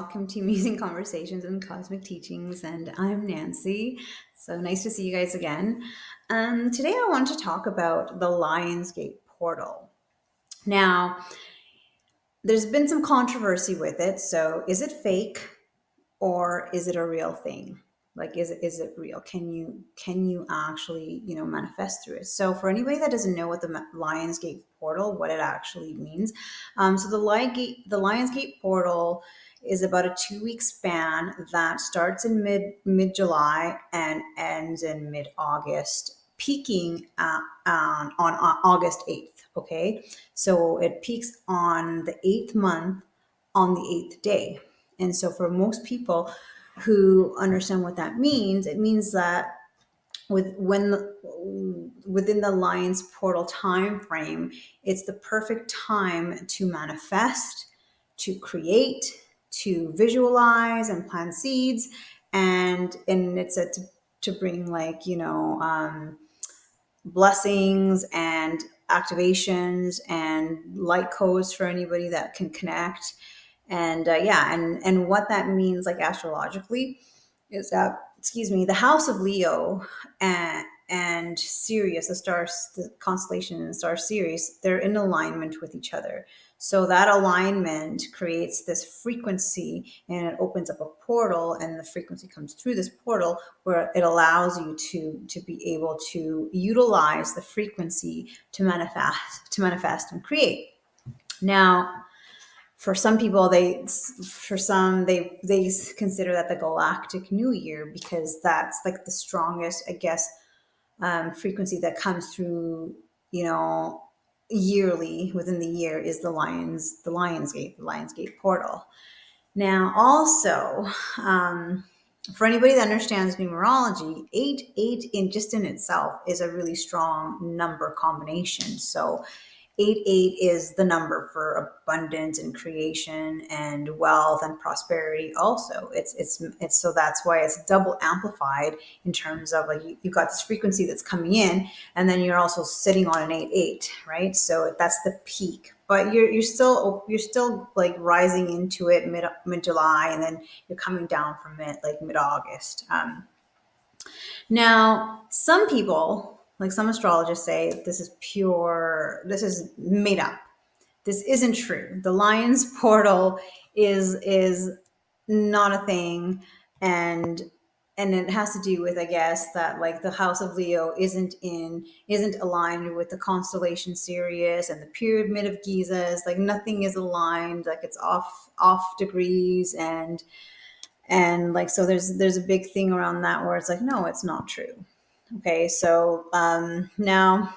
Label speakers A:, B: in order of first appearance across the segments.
A: welcome to Amazing Conversations and Cosmic Teachings. And I'm Nancy. So nice to see you guys again. Today I want to talk about the lionsgate portal. Now, there's been some controversy with it. So is it fake or is it a real thing? Like, is it real? Can you actually manifest through it? So for anybody that doesn't know what the Lionsgate portal, what it actually means, so the Lionsgate portal is about a 2 week span that starts in mid July and ends in mid August, peaking on August 8th. Okay, so it peaks on the 8th month on the 8th day. And so for most people who understand what that means, it means that within the Lion's portal time frame, it's the perfect time to manifest, to create, to visualize and plant seeds, and it's to bring blessings and activations and light codes for anybody that can connect. And and what that means, like astrologically, is that, excuse me, the house of Leo and Sirius, the constellation and star Sirius, they're in alignment with each other. So that alignment creates this frequency, and it opens up a portal, and the frequency comes through this portal where it allows you to be able to utilize the frequency to manifest and create. Now, for some people, they consider that the galactic new year, because that's like the strongest, I guess, frequency that comes through, yearly within the year, is the Lionsgate portal. Now, also, for anybody that understands numerology, 8 in itself is a really strong number combination. So 8 is the number for abundance and creation and wealth and prosperity. Also, it's so that's why it's double amplified in terms of, like, you've got this frequency that's coming in, and then you're also sitting on an 8, right? So that's the peak, but you're still like rising into it mid July, and then you're coming down from it like mid August. Now, some people, like some astrologists, say this is made up. This isn't true. The Lion's portal is not a thing, and it has to do with, I guess, that, like, the house of Leo isn't aligned with the constellation Sirius, and the pyramid of Giza is, like, nothing is aligned, like it's off degrees, and like, so there's a big thing around that where it's like, no, it's not true. Okay, so now,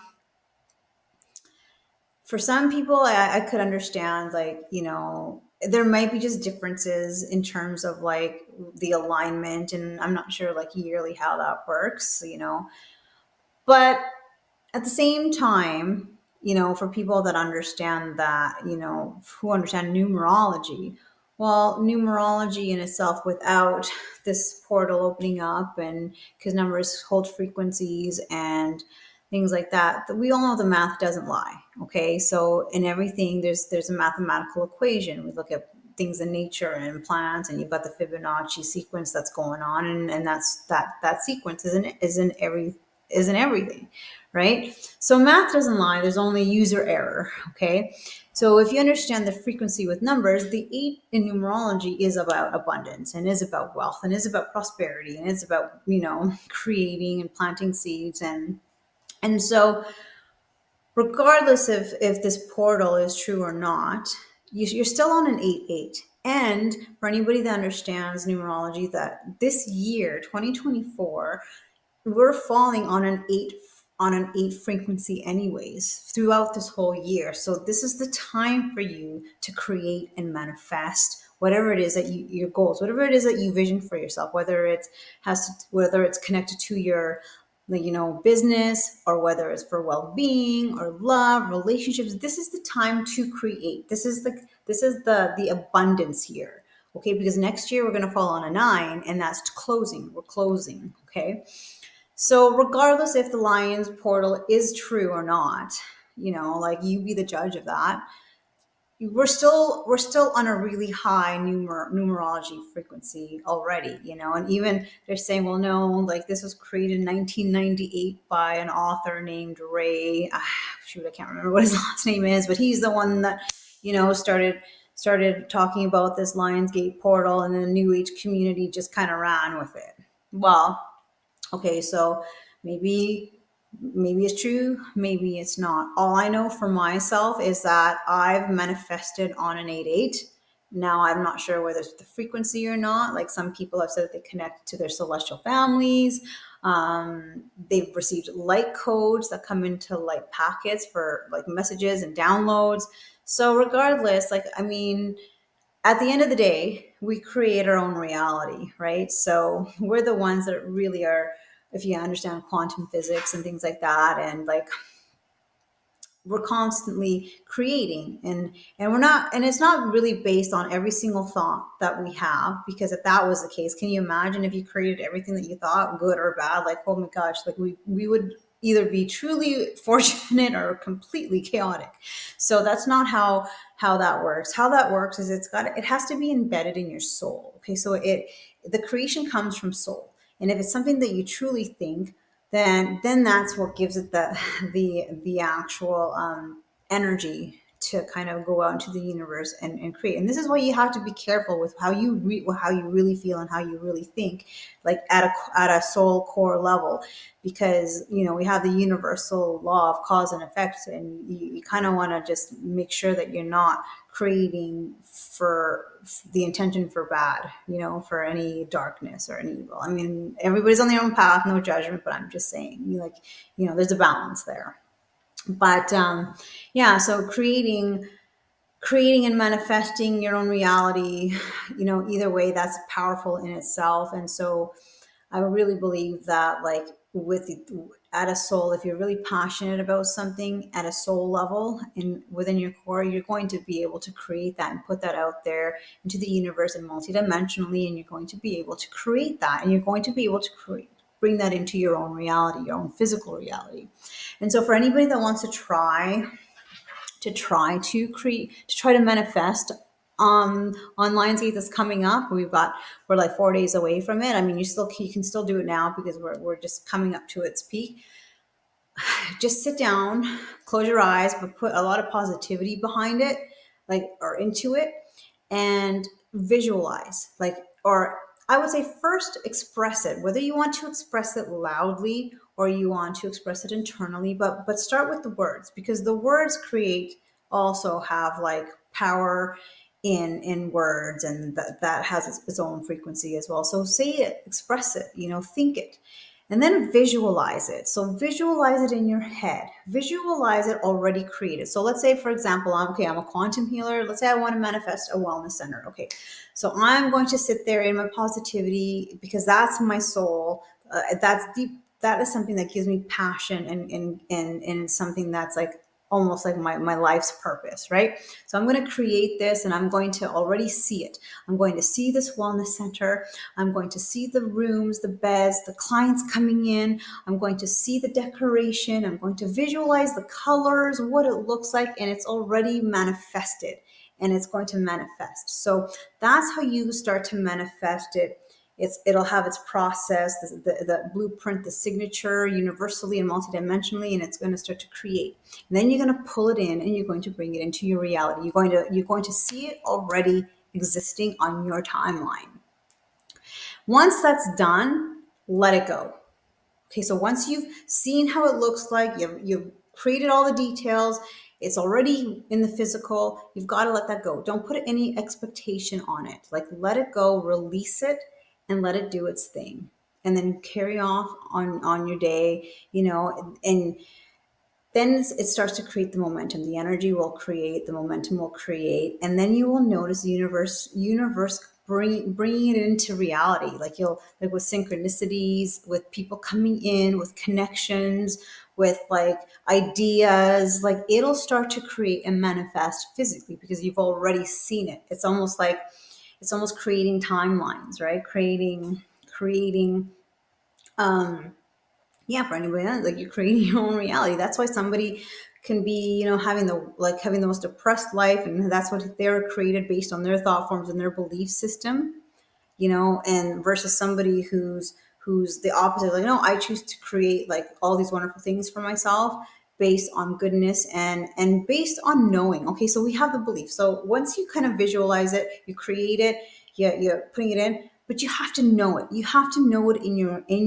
A: for some people, I could understand, like, there might be just differences in terms of, like, the alignment, and I'm not sure, like, yearly how that works, but at the same time, for people that understand that, who understand numerology, well, numerology in itself, without this portal opening up, and because numbers hold frequencies and things like that, we all know the math doesn't lie. Okay, so in everything, there's a mathematical equation. We look at things in nature and plants, and you've got the Fibonacci sequence that's going on, and that sequence isn't everything, right? So math doesn't lie. There's only user error. Okay, so if you understand the frequency with numbers, the 8 in numerology is about abundance, and is about wealth, and is about prosperity, and it's about creating and planting seeds, and so, regardless if this portal is true or not, you're still on an 8-8. And for anybody that understands numerology, that this year, 2024, we're falling on an 8 frequency anyways throughout this whole year. So this is the time for you to create and manifest whatever it is that your goals, whatever it is that you vision for yourself, whether it's connected to your business, or whether it's for well-being or love, relationships. This is the time to create. This is the abundance here. Okay, because next year we're going to fall on a 9, and that's closing. We're closing. Okay, so regardless if the Lion's portal is true or not, like, you be the judge of that. we're still on a really high numerology frequency already, and even they're saying, well, no, like this was created in 1998 by an author named Ray. Shoot, I can't remember what his last name is, but he's the one that started talking about this lionsgate portal, and then the new age community just kind of ran with it. Well, okay, so maybe it's true, maybe it's not. All I know for myself is that I've manifested on an 8-8. Now I'm not sure whether it's the frequency or not. Like some people have said that they connect to their celestial families. They've received light codes that come into light packets for like messages and downloads. So regardless, like, I mean, at the end of the day, we create our own reality, right? So we're the ones that really are, if you understand quantum physics and things like that, and like we're constantly creating, and we're not, and it's not really based on every single thought that we have, because if that was the case, can you imagine if you created everything that you thought, good or bad? Like, oh my gosh, like we would either be truly fortunate or completely chaotic. So that's not how that works. How that works is it has to be embedded in your soul. Okay, so the creation comes from soul, and if it's something that you truly think, then that's what gives it the actual energy to kind of go out into the universe and create. And this is why you have to be careful with how you how you really feel and how you really think, like at a soul core level, because we have the universal law of cause and effect, and you kind of want to just make sure that you're not creating for the intention for bad, for any darkness or any evil. I mean, everybody's on their own path, no judgment, but I'm just saying, there's a balance there. But yeah, so creating and manifesting your own reality, either way, that's powerful in itself. And so I really believe that, like, at a soul, if you're really passionate about something at a soul level and within your core, you're going to be able to create that and put that out there into the universe and multidimensionally, and you're going to be able to create that, and you're going to be able to bring that into your own reality, your own physical reality. And so for anybody that wants to try to manifest on Lionsgate that's coming up, we're like 4 days away from it. I mean, you can still do it now because we're just coming up to its peak. Just sit down, close your eyes, but put a lot of positivity behind it, like, or into it, and visualize, like, or I would say first express it, whether you want to express it loudly or you want to express it internally, but start with the words, because the words also have like power in words, and that has its own frequency as well. So say it, express it, think it, and then visualize it. So visualize it in your head. Visualize it already created. So let's say, for example, I'm a quantum healer. Let's say I want to manifest a wellness center. Okay, so I'm going to sit there in my positivity, because that's my soul. That's deep. That is something that gives me passion, and something that's like almost like my life's purpose, right? So I'm going to create this, and I'm going to already see it. I'm going to see this wellness center. I'm going to see the rooms, the beds, the clients coming in. I'm going to see the decoration. I'm going to visualize the colors, what it looks like, and it's already manifested, and it's going to manifest. So that's how you start to manifest it. It'll have its process, the blueprint, the signature, universally and multidimensionally, and it's going to start to create. And then you're going to pull it in, and you're going to bring it into your reality. You're going to see it already existing on your timeline. Once that's done, let it go. Okay, so once you've seen how it looks like, you've created all the details, it's already in the physical, you've got to let that go. Don't put any expectation on it. Like, let it go, release it, and let it do its thing. And then carry off on your day, and then it starts to create the momentum. The energy will create, the momentum will create, and then you will notice the universe bringing it into reality. Like with synchronicities, with people coming in, with connections, with like ideas, like it'll start to create and manifest physically, because you've already seen it. It's almost creating timelines, right? Creating Yeah, for anybody else, like you're creating your own reality. That's why somebody can be, having the most depressed life, and that's what they're created based on their thought forms and their belief system, and versus somebody who's the opposite, like, no, I choose to create like all these wonderful things for myself based on goodness and based on knowing. Okay, so we have the belief. So once you kind of visualize it, you create it, you're putting it in, but you have to know it. You have to know it in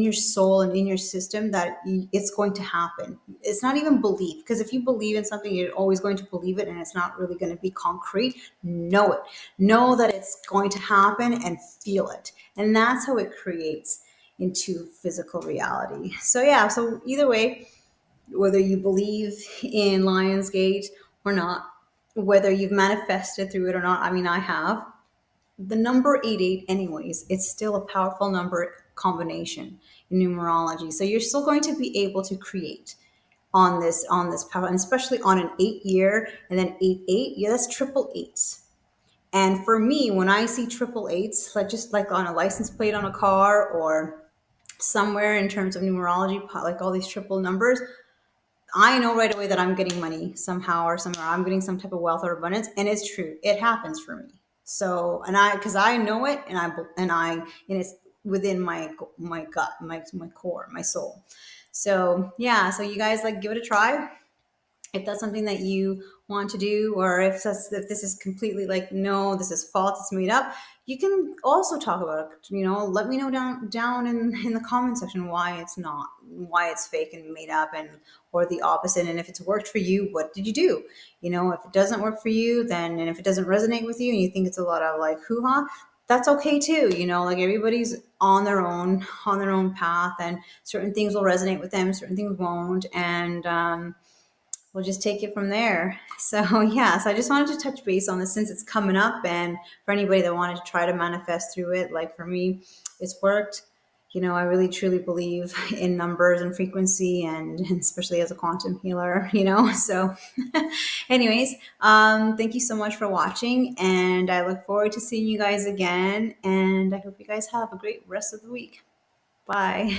A: your soul and in your system that it's going to happen. It's not even belief, because if you believe in something, you're always going to believe it, and it's not really going to be concrete. Know it. Know that it's going to happen and feel it, and that's how it creates into physical reality. So yeah. So either way, whether you believe in Lionsgate or not, whether you've manifested through it or not. I mean, I have the number 88 anyways, it's still a powerful number combination in numerology, so you're still going to be able to create on this power, and especially on an 8 year, and then 8 8, yeah, that's triple eights. And for me, when I see triple eights, like just like on a license plate on a car or somewhere in terms of numerology, like all these triple numbers, I know right away that I'm getting money somehow or somewhere. I'm getting some type of wealth or abundance, and it's true. It happens for me. So, because I know it, and it's within my gut, my core, my soul. So yeah. So you guys, like, give it a try if that's something that you want to do, or if this is completely like, no, this is false, it's made up. You can also talk about it. Let me know down in the comment section why it's not, why it's fake and made up, and or the opposite. And if it's worked for you, what did you do? If it doesn't work for you, then, and if it doesn't resonate with you and you think it's a lot of like hoo-ha, that's okay too. Like, everybody's on their own path, and certain things will resonate with them, certain things won't. And we'll just take it from there. So yeah, so I just wanted to touch base on this since it's coming up, and for anybody that wanted to try to manifest through it, like for me, it's worked. I really truly believe in numbers and frequency, and especially as a quantum healer. So anyways, thank you so much for watching, and I look forward to seeing you guys again, and I hope you guys have a great rest of the week. Bye.